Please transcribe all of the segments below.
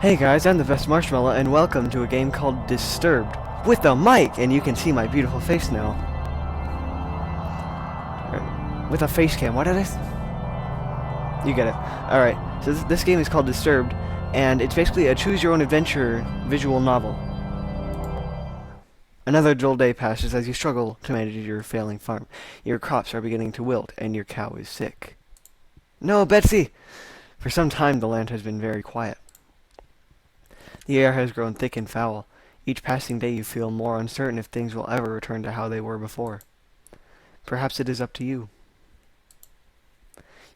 Hey guys, I'm the best Marshmallow, and welcome to a game called Disturbed with a mic, and you can see my beautiful face now. With a face cam. What did I? You get it. Alright, so this game is called Disturbed, and it's basically a choose-your-own-adventure visual novel. Another dull day passes as you struggle to manage your failing farm. Your crops are beginning to wilt, and your cow is sick. No, Betsy! For some time the land has been very quiet. The air has grown thick and foul. Each passing day you feel more uncertain if things will ever return to how they were before. Perhaps it is up to you.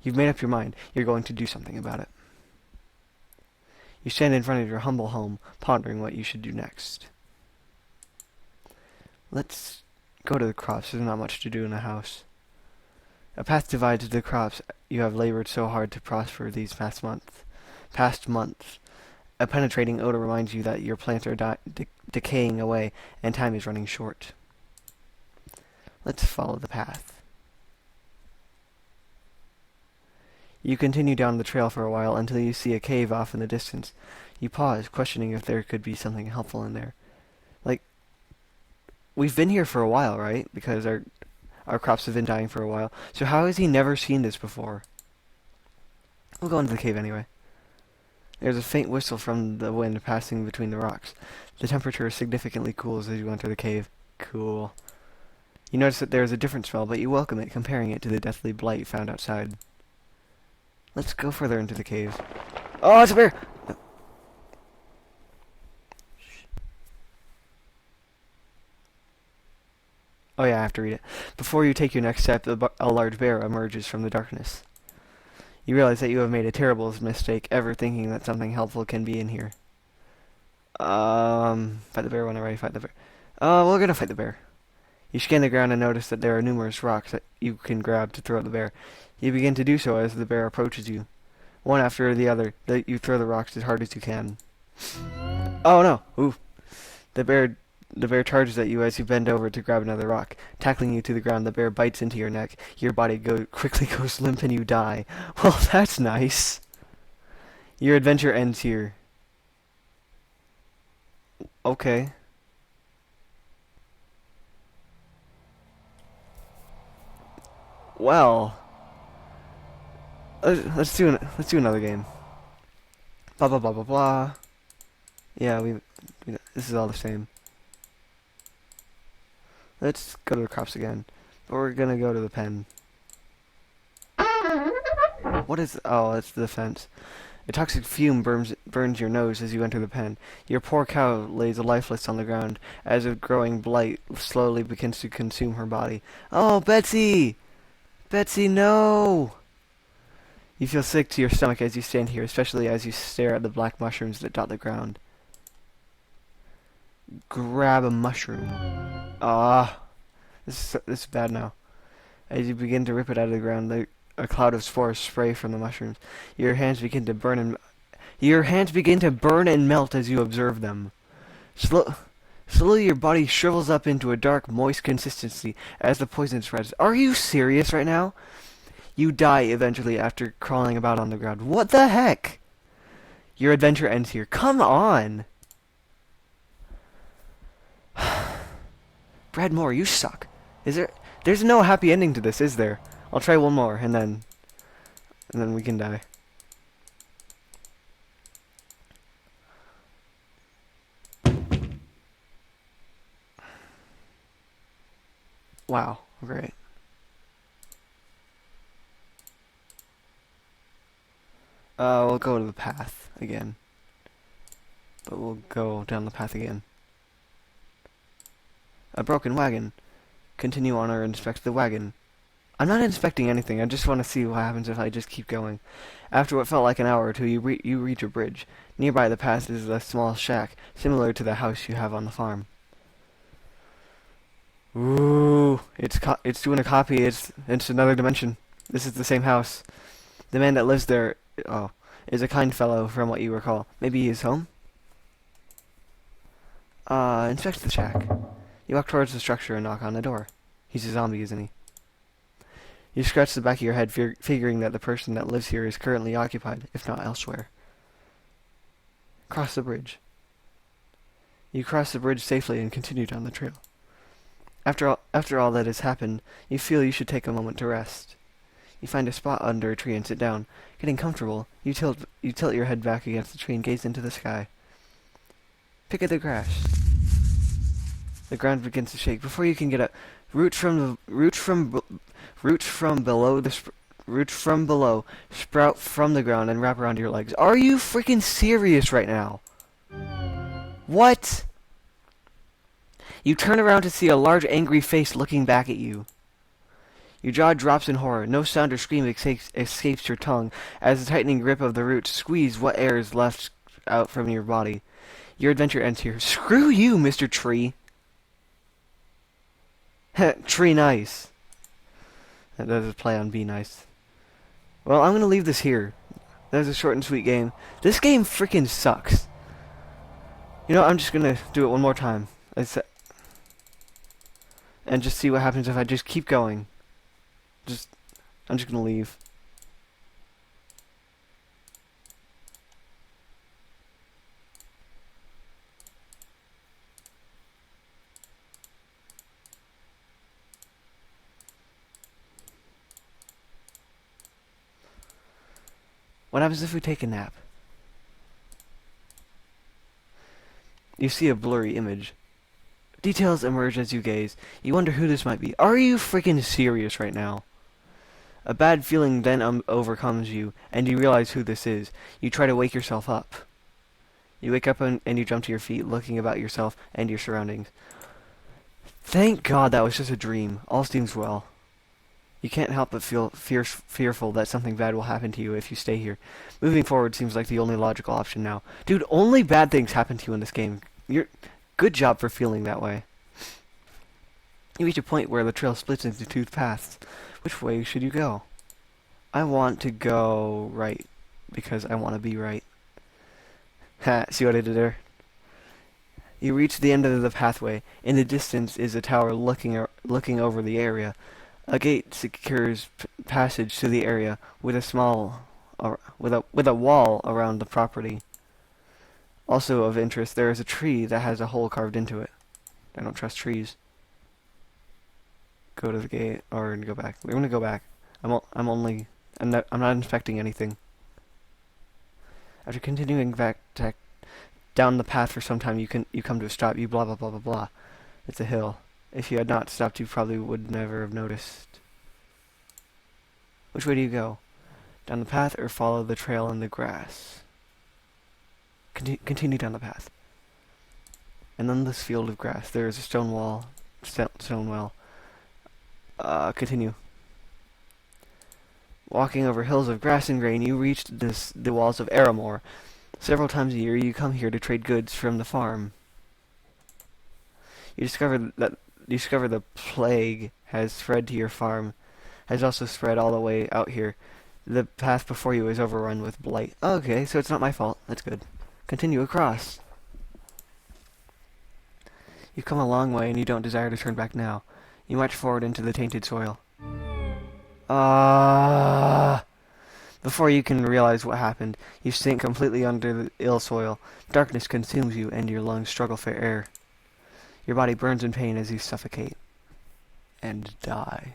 You've made up your mind. You're going to do something about it. You stand in front of your humble home, pondering what you should do next. Let's go to the crops. There's not much to do in the house. A path divides the crops you have labored so hard to prosper these past months. A penetrating odor reminds you that your plants are decaying away and time is running short. Let's follow the path. You continue down the trail for a while until you see a cave off in the distance. You pause, questioning if there could be something helpful in there. Like, we've been here for a while, right? Because our crops have been dying for a while. So how has he never seen this before? We'll go into the cave anyway. There's a faint whistle from the wind passing between the rocks. The temperature significantly cools as you enter the cave. Cool. You notice that there is a different smell, but you welcome it, comparing it to the deathly blight found outside. Let's go further into the cave. Oh, it's a bear! No. Oh yeah, I have to read it. Before you take your next step, a large bear emerges from the darkness. You realize that you have made a terrible mistake ever thinking that something helpful can be in here. Fight the bear when I'm ready, fight the bear. We're gonna fight the bear. You scan the ground and notice that there are numerous rocks that you can grab to throw at the bear. You begin to do so as the bear approaches you. One after the other, you throw the rocks as hard as you can. Oh no! Ooh. The bear charges at you as you bend over to grab another rock. Tackling you to the ground, the bear bites into your neck. Your body quickly goes limp and you die. Well, that's nice. Your adventure ends here. Okay. Well, let's do another game. Blah blah blah blah blah. Yeah, this is all the same. Let's go to the crops again. But we're gonna go to the pen. What is... Oh, it's the fence. A toxic fume burns your nose as you enter the pen. Your poor cow lays lifeless on the ground as a growing blight slowly begins to consume her body. Oh, Betsy! Betsy, no! You feel sick to your stomach as you stand here, especially as you stare at the black mushrooms that dot the ground. Grab a mushroom. This is bad now. As you begin to rip it out of the ground, a cloud of spores spray from the mushrooms. Your hands begin to burn and melt as you observe them. Slowly your body shrivels up into a dark, moist consistency as the poison spreads. Are you serious right now? You die eventually after crawling about on the ground. What the heck? Your adventure ends here. Come on! Brad Moore, you suck. There's no happy ending to this, is there? I'll try one more, and then we can die. Wow, great. We'll go to the path again. But we'll go down the path again. A broken wagon. Continue on or inspect the wagon. I'm not inspecting anything, I just want to see what happens if I just keep going. After what felt like an hour or two, you reach a bridge. Nearby the path is a small shack, similar to the house you have on the farm. Ooh, it's doing a copy, it's another dimension. This is the same house. The man that lives there, is a kind fellow from what you recall. Maybe he is home? Inspect the shack. You walk towards the structure and knock on the door. He's a zombie, isn't he? You scratch the back of your head, figuring that the person that lives here is currently occupied, if not elsewhere. Cross the bridge. You cross the bridge safely and continue down the trail. After all that has happened, you feel you should take a moment to rest. You find a spot under a tree and sit down. Getting comfortable, you tilt your head back against the tree and gaze into the sky. Pick at the grass. The ground begins to shake. Before you can get up, roots from below sprout from the ground and wrap around your legs. Are you freaking serious right now? What? You turn around to see a large angry face looking back at you. Your jaw drops in horror. No sound or scream escapes your tongue as the tightening grip of the roots squeeze what air is left out from your body. Your adventure ends here. Screw you, Mr. Tree. Tree nice. That does a play on be nice. Well, I'm going to leave this here. That was a short and sweet game. This game freaking sucks. You know, I'm just going to do it one more time. And just see what happens if I just keep going. I'm just going to leave. What happens if we take a nap? You see a blurry image. Details emerge as you gaze. You wonder who this might be. Are you freaking serious right now? A bad feeling then overcomes you, and you realize who this is. You try to wake yourself up. You wake up and you jump to your feet, looking about yourself and your surroundings. Thank God that was just a dream. All seems well. You can't help but feel fearful that something bad will happen to you if you stay here. Moving forward seems like the only logical option now. Dude, only bad things happen to you in this game. Good job for feeling that way. You reach a point where the trail splits into two paths. Which way should you go? I want to go right, because I want to be right. Ha, see what I did there? You reach the end of the pathway. In the distance is a tower looking over the area. A gate secures passage to the area with a wall around the property. Also of interest, there is a tree that has a hole carved into it. I don't trust trees. Go to the gate or go back. We're gonna go back. I'm not inspecting anything. After continuing back down the path for some time, you come to a stop. You blah blah blah blah blah. It's a hill. If you had not stopped, you probably would never have noticed. Which way do you go? Down the path or follow the trail in the grass? Continue down the path. And then this field of grass. There is a stone well. Continue. Walking over hills of grass and grain, you reach the walls of Aramor. Several times a year, you come here to trade goods from the farm. You discover the plague has spread to your farm, has also spread all the way out here. The path before you is overrun with blight. Okay, so it's not my fault. That's good. Continue across. You've come a long way and you don't desire to turn back now. You march forward into the tainted soil. Before you can realize what happened, you sink completely under the ill soil. Darkness consumes you and your lungs struggle for air. Your body burns in pain as you suffocate and die.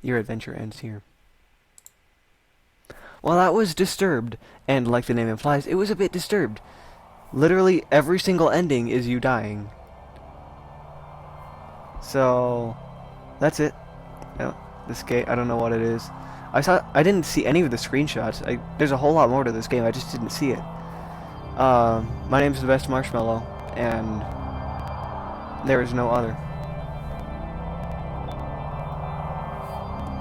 Your adventure ends here. Well, that was Disturbed, and like the name implies, it was a bit disturbed. Literally every single ending is you dying. So, that's it. This game, I don't know what it is. I didn't see any of the screenshots. There's a whole lot more to this game, I just didn't see it. My name's The Best Marshmallow, and there is no other.